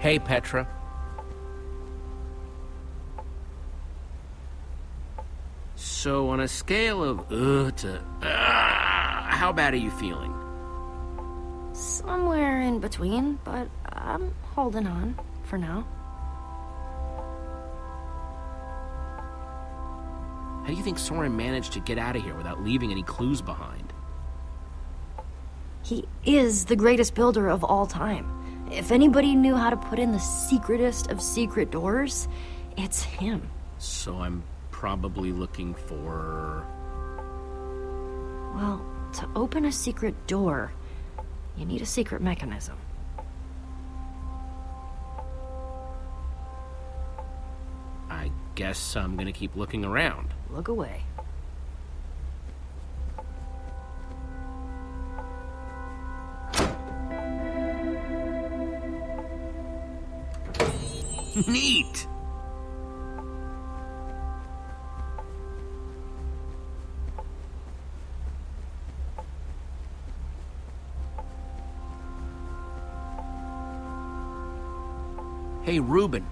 Hey, Petra. So, on a scale of to how bad are you feeling? Somewhere in between, but I'm holding on for now. How do you think Soren managed to get out of here without leaving any clues behind? He is the greatest builder of all time. If anybody knew how to put in the secretest of secret doors, it's him. So I'm probably looking for... Well, to open a secret door, you need a secret mechanism. I guess I'm gonna keep looking around. Look away. Neat! Hey, Reuben.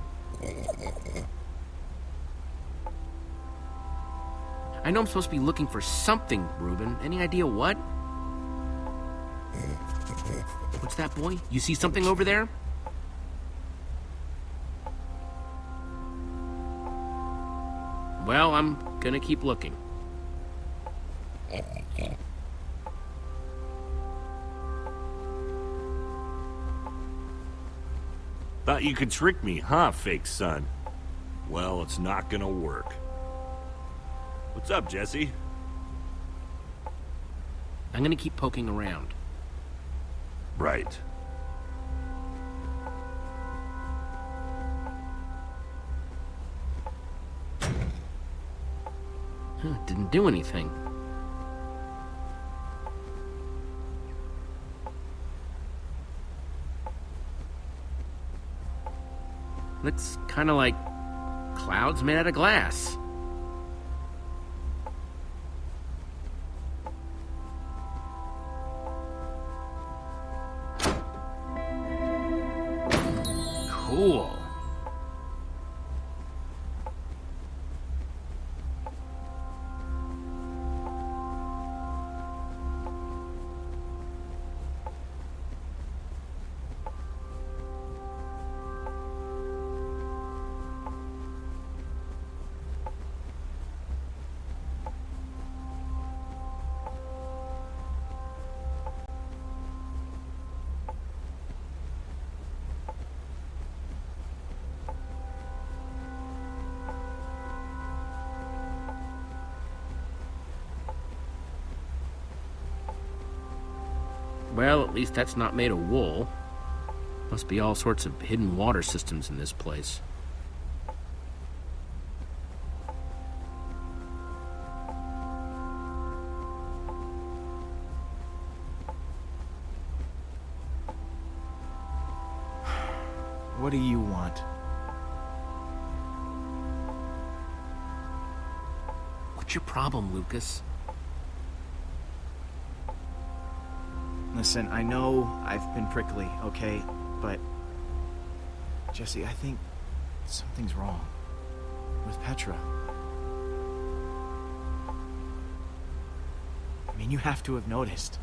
I know I'm supposed to be looking for something, Reuben. Any idea what? What's that, boy? You see something over there? Well, I'm gonna keep looking. Thought you could trick me, huh, fake son? Well, it's not gonna work. What's up, Jesse? I'm gonna keep poking around. Right. Didn't do anything. Looks kind of like clouds made out of glass. Cool. Well, at least that's not made of wool. Must be all sorts of hidden water systems in this place. What do you want? What's your problem, Lucas? Listen, I know I've been prickly, okay? But... Jesse, I think something's wrong with Petra. I mean, you have to have noticed.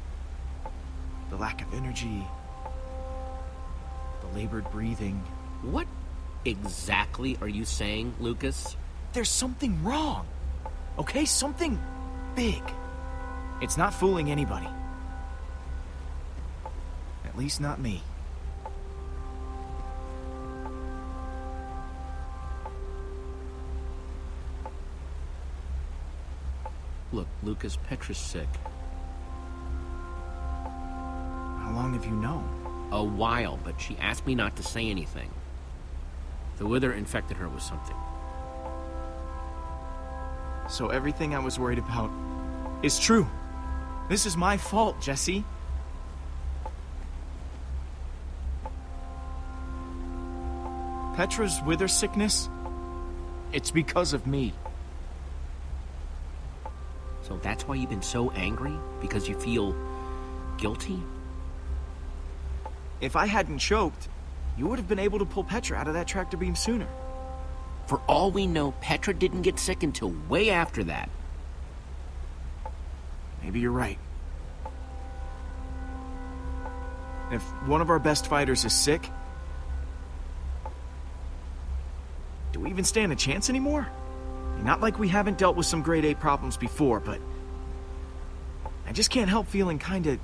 The lack of energy, the labored breathing. What exactly are you saying, Lucas? There's something wrong, okay? Something big. It's not fooling anybody. At least not me. Look, Lucas, Petra's sick. How long have you known? A while, but she asked me not to say anything. The wither infected her with something. So everything I was worried about is true. This is my fault, Jesse. Petra's wither sickness, it's because of me. So that's why you've been so angry? Because you feel guilty? If I hadn't choked, you would have been able to pull Petra out of that tractor beam sooner. For all we know, Petra didn't get sick until way after that. Maybe you're right. If one of our best fighters is sick, do we even stand a chance anymore? Not like we haven't dealt with some grade A problems before, but I just can't help feeling kinda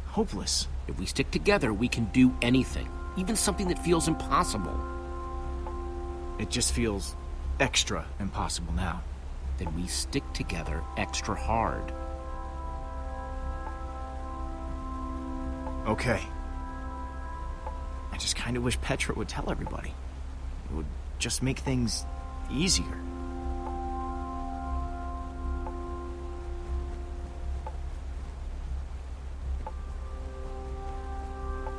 hopeless. If we stick together, we can do anything, even something that feels impossible. It just feels extra impossible now. Then we stick together extra hard. Okay. I just kinda wish Petra would tell everybody. It would just make things easier.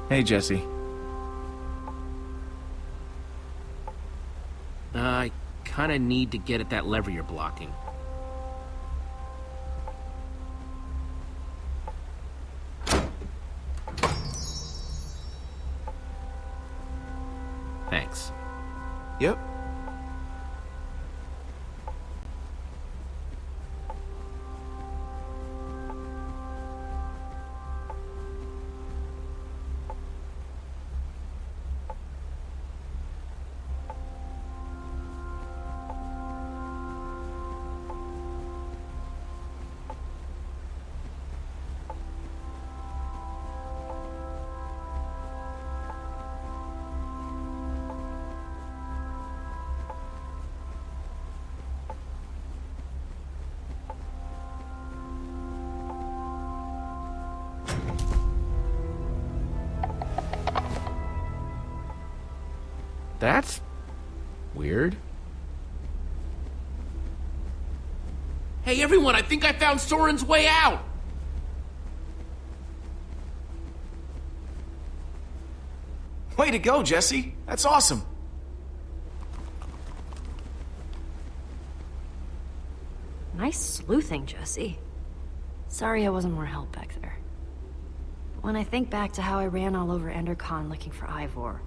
Hey, Jesse. I kinda need to get at that lever you're blocking. Thanks. Yep. That's weird. Hey everyone, I think I found Soren's way out! Way to go, Jesse. That's awesome. Nice sleuthing, Jesse. Sorry I wasn't more help back there. But when I think back to how I ran all over ENDERCON looking for Ivor,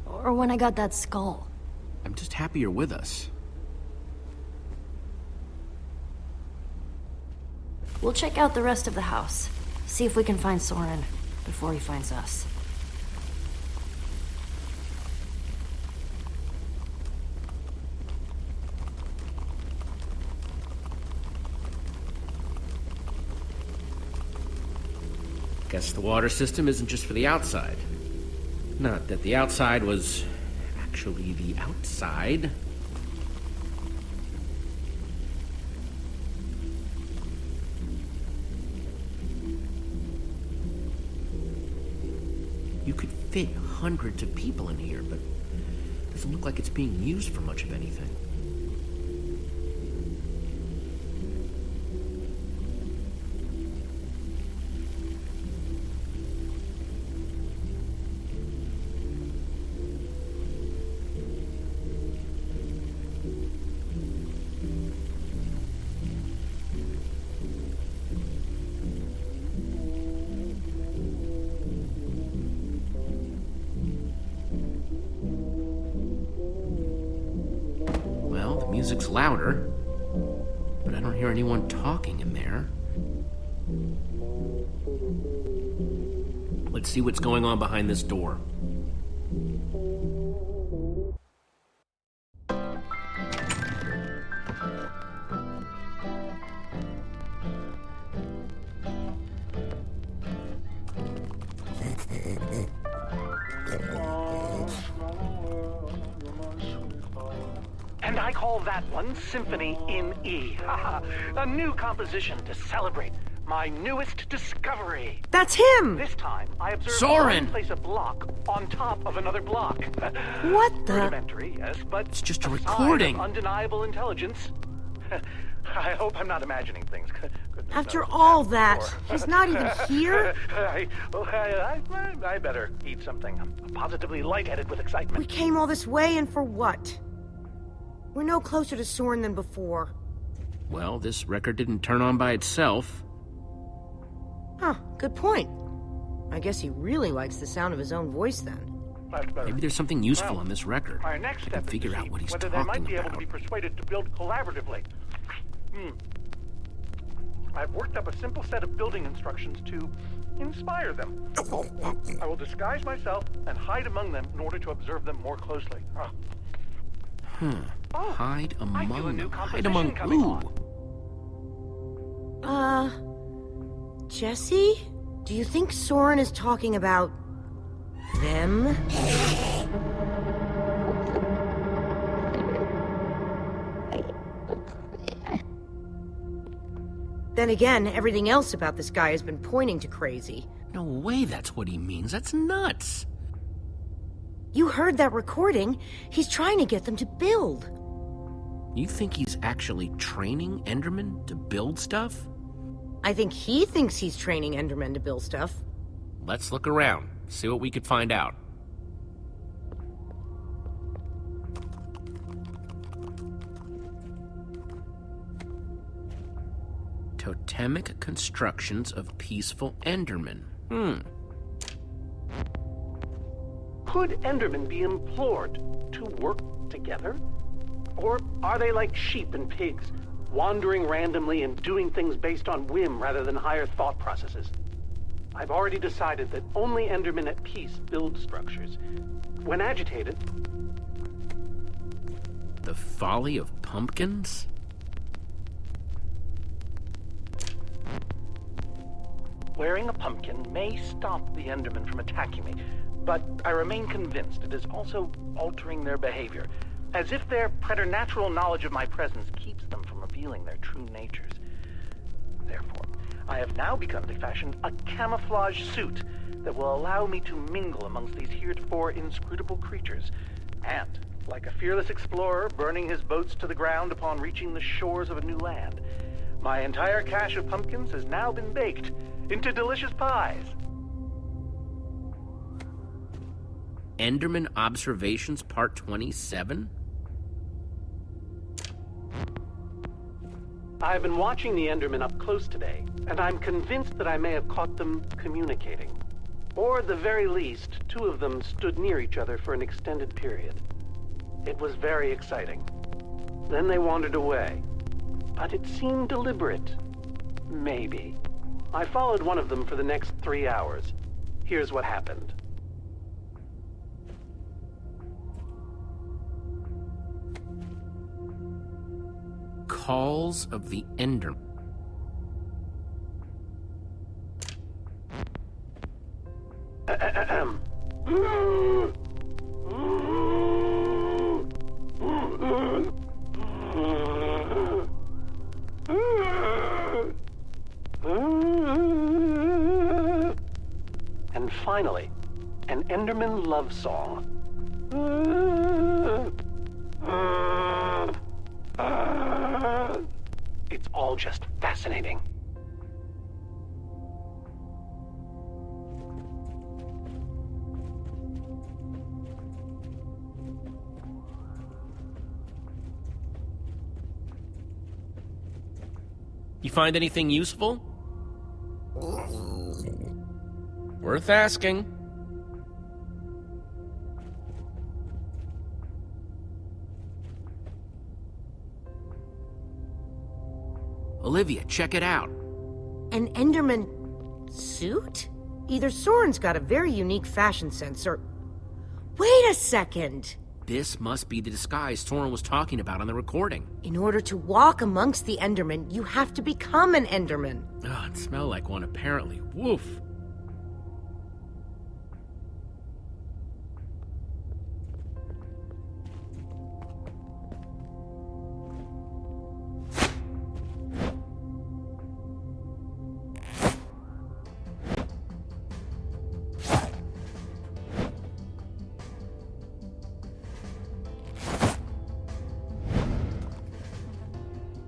or when I got that skull. I'm just happy you're with us. We'll check out the rest of the house. See if we can find Soren before he finds us. Guess the water system isn't just for the outside. Not that the outside was actually the outside. You could fit hundreds of people in here, but it doesn't look like it's being used for much of anything. Music's louder, but I don't hear anyone talking in there. Let's see what's going on behind this door. And I call that one Symphony in E. A new composition to celebrate my newest discovery. That's him! This time, I observed Soren! one place a block on top of another block. What the? Rudimentary, yes, but It's just a sign recording. of undeniable intelligence. I hope I'm not imagining things. Goodness After knows all what's that, happened before. he's not even here? I better eat something. I'm positively lightheaded with excitement. We came all this way, and for what? We're no closer to Soren than before. Well, this record didn't turn on by itself. Huh, good point. I guess he really likes the sound of his own voice then. That's better. Maybe there's something useful Well, on this record. Our next I can step is figure to out see what he's whether they might talking be able to about. be persuaded to build collaboratively. I've worked up a simple set of building instructions to inspire them. I will disguise myself and hide among them in order to observe them more closely. Oh, Hide I feel a among new them. Hide composition among coming who? on. Jesse? Do you think Soren is talking about them? Then again, everything else about this guy has been pointing to crazy. No way that's what he means. That's nuts. You heard that recording. He's trying to get them to build. You think he's actually training Endermen to build stuff? I think he thinks he's training Endermen to build stuff. Let's look around, see what we could find out. Totemic constructions of peaceful Endermen. Could Endermen be implored to work together? Or are they like sheep and pigs, wandering randomly and doing things based on whim rather than higher thought processes? I've already decided that only Endermen at peace build structures. When agitated... The folly of pumpkins? Wearing a pumpkin may stop the Endermen from attacking me, but I remain convinced it is also altering their behavior, as if their preternatural knowledge of my presence keeps them from revealing their true natures. Therefore, I have now begun to fashion a camouflage suit that will allow me to mingle amongst these heretofore inscrutable creatures, and, like a fearless explorer burning his boats to the ground upon reaching the shores of a new land, my entire cache of pumpkins has now been baked into delicious pies. Enderman Observations Part 27? I've been watching the Endermen up close today, and I'm convinced that I may have caught them communicating. Or at the very least, two of them stood near each other for an extended period. It was very exciting. Then they wandered away. But it seemed deliberate. Maybe. I followed one of them for the next 3 hours. Here's what happened. Calls of the Enderman. And finally, an Enderman love song. It's all just fascinating. You find anything useful? Worth asking. Olivia, check it out. An Enderman suit? Either Soren's got a very unique fashion sense, or... Wait a second! This must be the disguise Soren was talking about on the recording. In order to walk amongst the Endermen, you have to become an Enderman. Oh, it smelled like one apparently. Woof.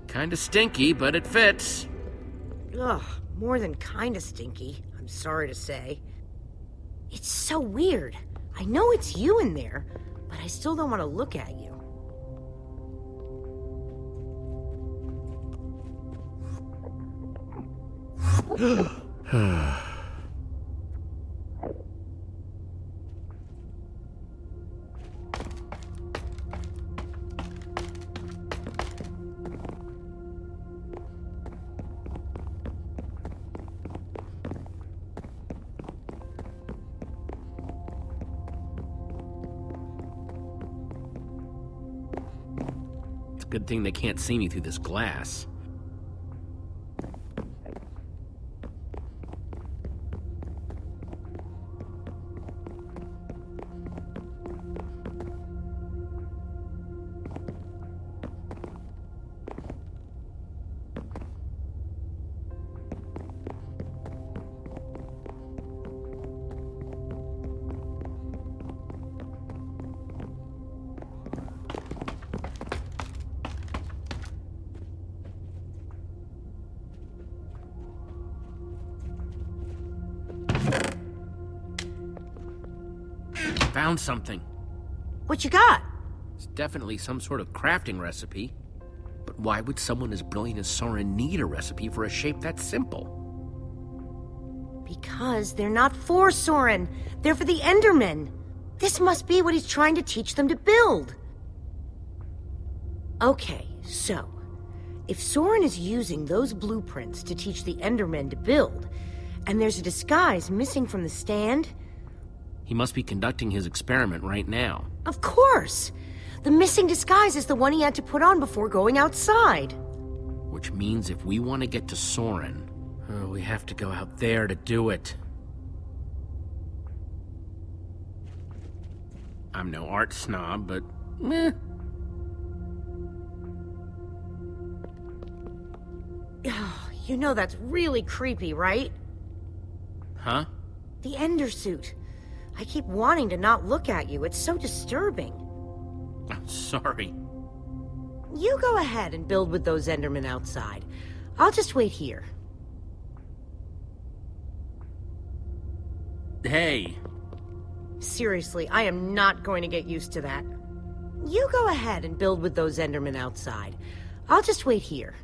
Kinda stinky, but it fits. Ugh, more than kinda stinky, I'm sorry to say. It's so weird. I know it's you in there, but I still don't want to look at you. Good thing they can't see me through this glass. Found something. What you got? It's definitely some sort of crafting recipe. But why would someone as brilliant as Soren need a recipe for a shape that simple? Because they're not for Soren. They're for the Endermen. This must be what he's trying to teach them to build. Okay, so if Soren is using those blueprints to teach the Endermen to build, and there's a disguise missing from the stand... He must be conducting his experiment right now. Of course! The missing disguise is the one he had to put on before going outside. Which means if we want to get to Soren, we have to go out there to do it. I'm no art snob, but meh. You know that's really creepy, right? Huh? The Ender suit. I keep wanting to not look at you. It's so disturbing. I'm sorry. You go ahead and build with those Endermen outside. I'll just wait here. Hey. Seriously, I am not going to get used to that. You go ahead and build with those Endermen outside. I'll just wait here.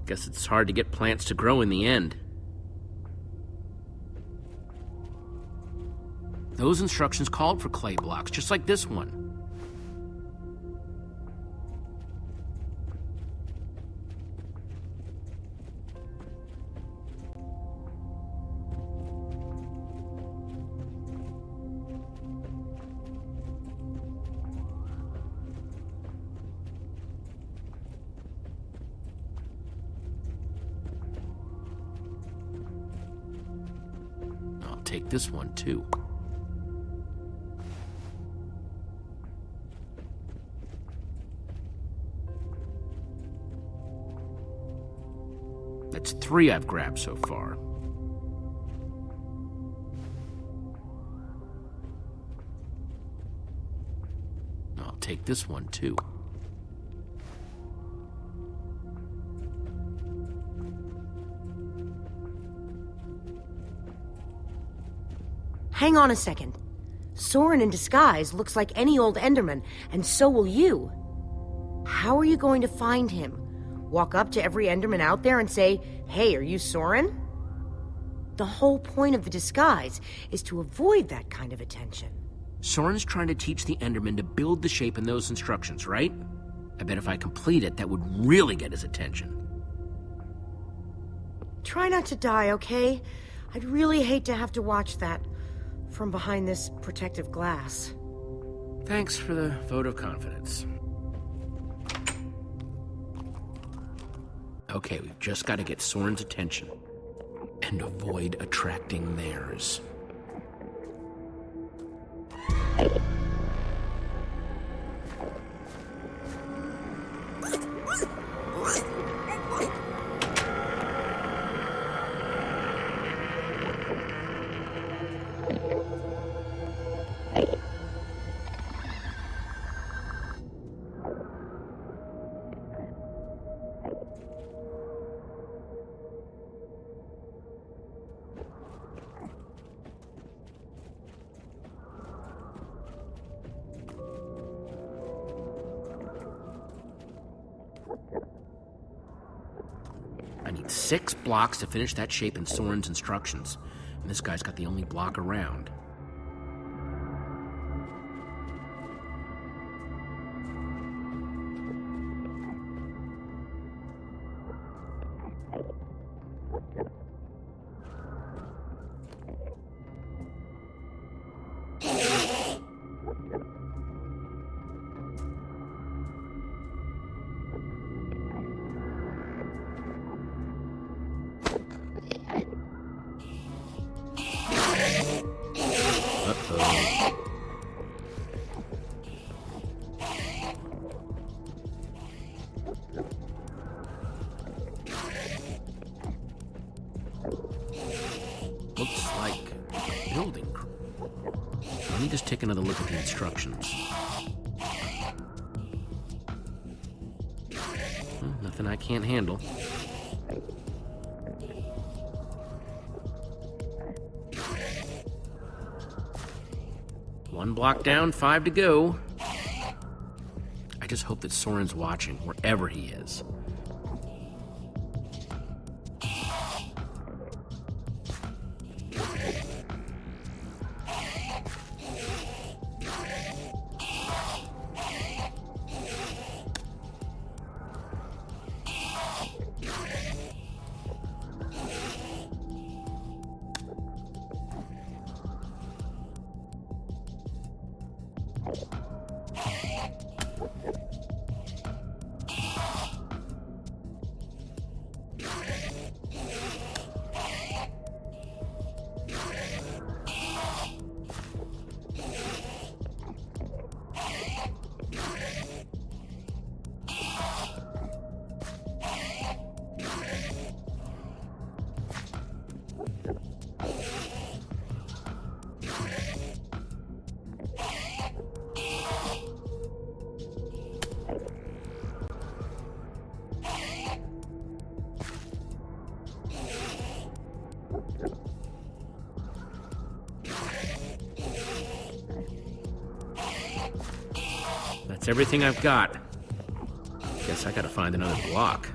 Guess it's hard to get plants to grow in the end. Those instructions called for clay blocks, just like this one. Take this one, too. That's 3 I've grabbed so far. I'll take this one, too. Hang on a second. Soren in disguise looks like any old Enderman, and so will you. How are you going to find him? Walk up to every Enderman out there and say, "Hey, are you Soren?" The whole point of the disguise is to avoid that kind of attention. Soren's trying to teach the Enderman to build the shape in those instructions, right? I bet if I complete it, that would really get his attention. Try not to die, okay? I'd really hate to have to watch that from behind this protective glass. Thanks for the vote of confidence. Okay, we've just got to get Soren's attention and avoid attracting theirs. I need 6 blocks to finish that shape in Soren's instructions, and this guy's got the only block around. Let me just take another look at the instructions. Nothing I can't handle. One block down, 5 to go. I just hope that Soren's watching, wherever he is. That's everything I've got. Guess I gotta find another block.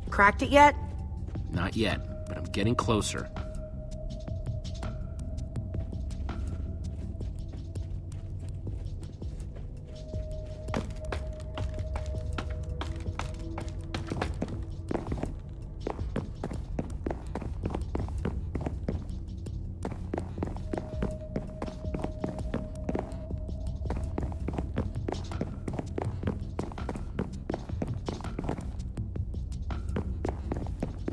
Cracked it yet? Not yet, but I'm getting closer.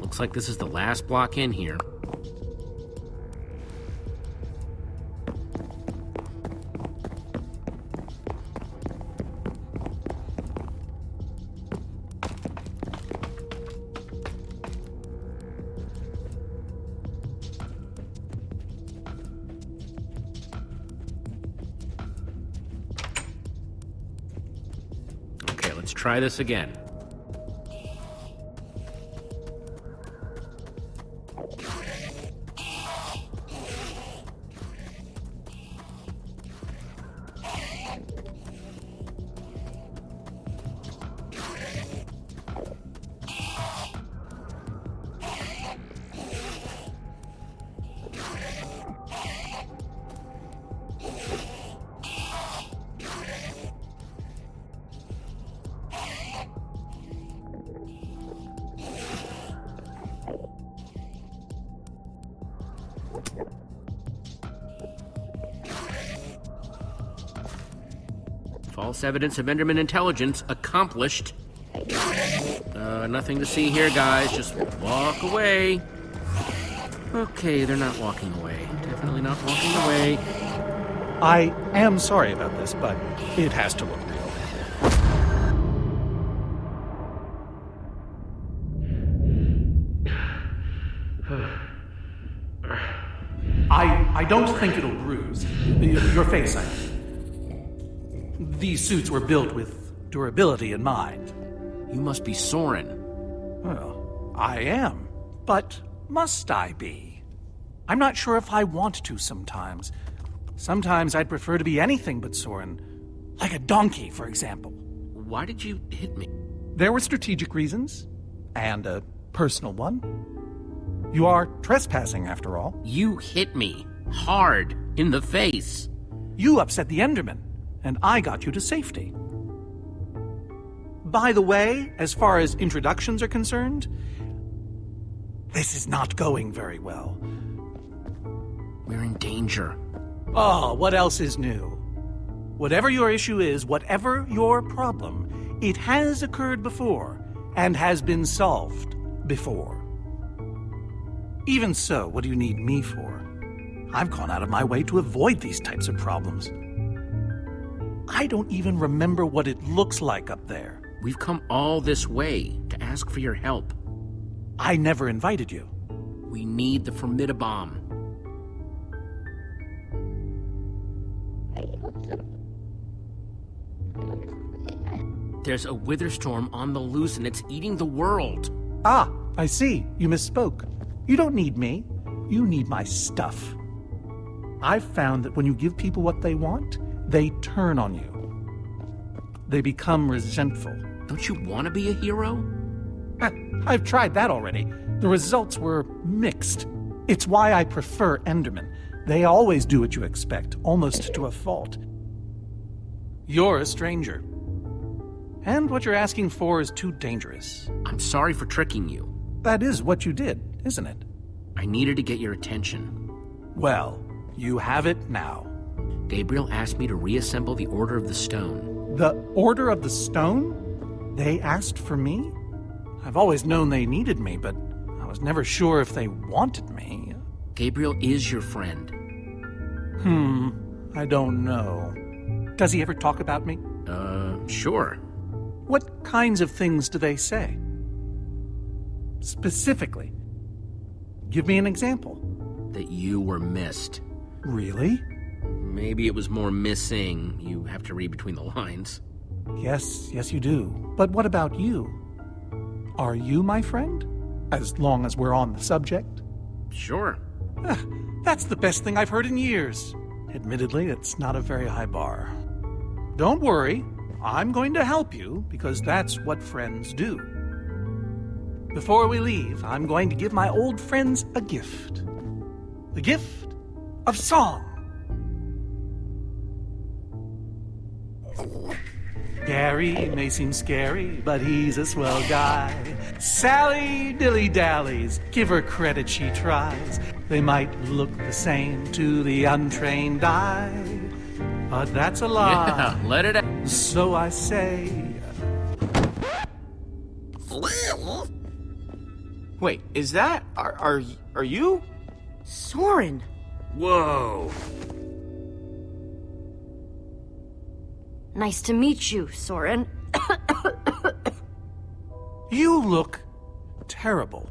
Looks like this is the last block in here. Okay, let's try this again. False evidence of Enderman intelligence accomplished. Nothing to see here, guys. Just walk away. Okay, they're not walking away. Definitely not walking away. I am sorry about this, but it has to look real. I don't think it'll bruise. Your face, I mean. These suits were built with durability in mind. You must be Soren. Well, I am. But must I be? I'm not sure if I want to sometimes. Sometimes I'd prefer to be anything but Soren. Like a donkey, for example. Why did you hit me? There were strategic reasons. And a personal one. You are trespassing, after all. You hit me. Hard. In the face. You upset the Enderman, and I got you to safety. by the way, as far as introductions are concerned, this is not going very well. We're in danger. Oh, what else is new? Whatever your issue is, whatever your problem, it has occurred before and has been solved before. Even so, what do you need me for? I've gone out of my way to avoid these types of problems. I don't even remember what it looks like up there. We've come all this way to ask for your help. I never invited you. We need the Formidabomb. There's a wither storm on the loose and it's eating the world. Ah, I see. You misspoke. You don't need me. You need my stuff. I've found that when you give people what they want, they turn on you. They become resentful. Don't you want to be a hero? I've tried that already. The results were mixed. It's why I prefer Enderman. They always do what you expect, almost to a fault. You're a stranger. And what you're asking for is too dangerous. I'm sorry for tricking you. That is what you did, isn't it? I needed to get your attention. Well, you have it now. Gabriel asked me to reassemble the Order of the Stone. The Order of the Stone? They asked for me? I've always known they needed me, but I was never sure if they wanted me. Gabriel is your friend. I don't know. Does he ever talk about me? Sure. What kinds of things do they say? Specifically. Give me an example. That you were missed. Really? Maybe it was more missing. You have to read between the lines. Yes, you do. But what about you? Are you my friend? As long as we're on the subject? Sure. That's the best thing I've heard in years. Admittedly, it's not a very high bar. Don't worry. I'm going to help you, because that's what friends do. Before we leave, I'm going to give my old friends a gift. The gift of song. Gary may seem scary, but he's a swell guy. Sally dilly-dallies, give her credit, she tries. They might look the same to the untrained eye, but that's a lie. Yeah, let it out. So I say... Wait, is that... Are you? Soren! Whoa! Nice to meet you, Soren. You look terrible.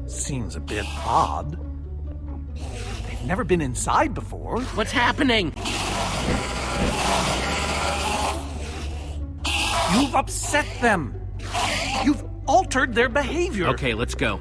Seems a bit odd. They've never been inside before. What's happening? You've upset them. You've altered their behavior. Okay, let's go.